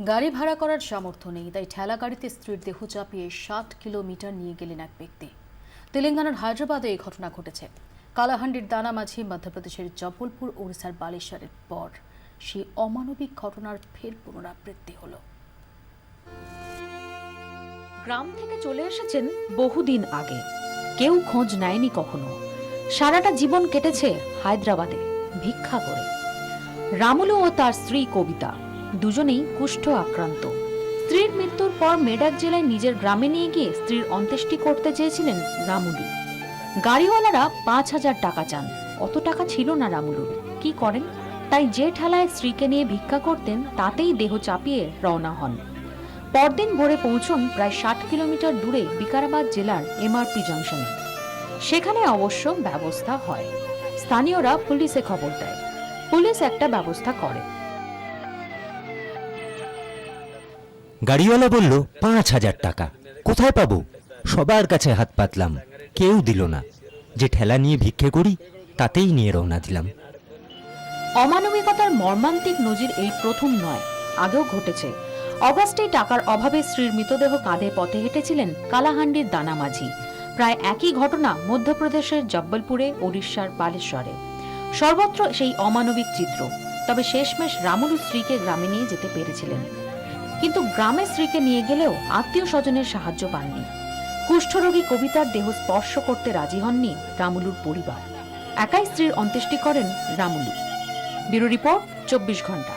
গাড়ি ভাড়া করার সামর্থ্য নেই, তাই ঠেলা গাড়িতে স্ত্রীর দেহ চাপিয়ে 60 কিলোমিটার নিয়ে গেলেন এক ব্যক্তি। তেলেঙ্গানার হায়দ্রাবাদে এই ঘটনা ঘটেছে। কালাহান্ডির দানামাঝি, মধ্যপ্রদেশের জব্বলপুর, ওড়িশার বালেশ্বরের পর সেই অমানবিক ঘটনার ফের পুনরাবৃত্তি হলো। গ্রাম থেকে চলে এসেছেন বহুদিন আগে, কেউ খোঁজ নেয়নি কখনো। সারাটা জীবন কেটেছে হায়দ্রাবাদে ভিক্ষা করে। রামুলু ও তার স্ত্রী কবিতা দুজনেই কুষ্ঠ আক্রান্ত। স্ত্রীর মৃত্যুর পর মেডাক জেলায় নিজের গ্রামে নিয়ে গিয়ে স্ত্রীর অন্ত্যেষ্টি করতে চেয়েছিলেন রামুলু। গাড়িওয়ালারা 5,000 টাকা চান। অত টাকা ছিল না রামুলুর। কি করেন? তাই যে ঠেলায় স্ত্রীকে নিয়ে ভিক্ষা করতেন তাতেই দেহ চাপিয়ে রওনা হন। পরদিন ভোরে পৌঁছন প্রায় 60 কিলোমিটার দূরে বিকারাবাদ জেলার এমআরপি জংশনে। সেখানে অবশ্য ব্যবস্থা হয়। স্থানীয়রা পুলিশে খবর দেয়। পুলিশ একটা ব্যবস্থা করে। গাড়িওয়ালা বলল 5,000 টাকা। কোথায় পাবো? সবার কাছে হাত পাতলাম, কেউ দিল না। যে ঠেলা নিয়ে ভিক্ষে করি তাতেই নিয়ে রওনা দিলাম। অমানবিকতার মর্মান্তিক নজির এই প্রথম নয়, আগেও ঘটেছে। অগাস্টে টাকার অভাবে স্ত্রীর মৃতদেহ কাঁধে পথে হেঁটেছিলেন কালাহান্ডির দানামাঝি। প্রায় একই ঘটনা মধ্যপ্রদেশের জব্বলপুরে, ওড়িশার বালেশ্বরে। সর্বত্র সেই অমানবিক চিত্র। তবে শেষমেশ রামুলু স্ত্রীকে গ্রামে নিয়ে যেতে পেরেছিলেন, কিন্তু গ্রামে স্ত্রীকে নিয়ে গেলেও আত্মীয় স্বজনের সাহায্য পাননি। কুষ্ঠরোগী কবিতার দেহ স্পর্শ করতে রাজি হননি রামুলুর পরিবার। একাই স্ত্রীর অন্ত্যেষ্টি করেন রামুলু। ব্যুরো রিপোর্ট, 24 ঘন্টা।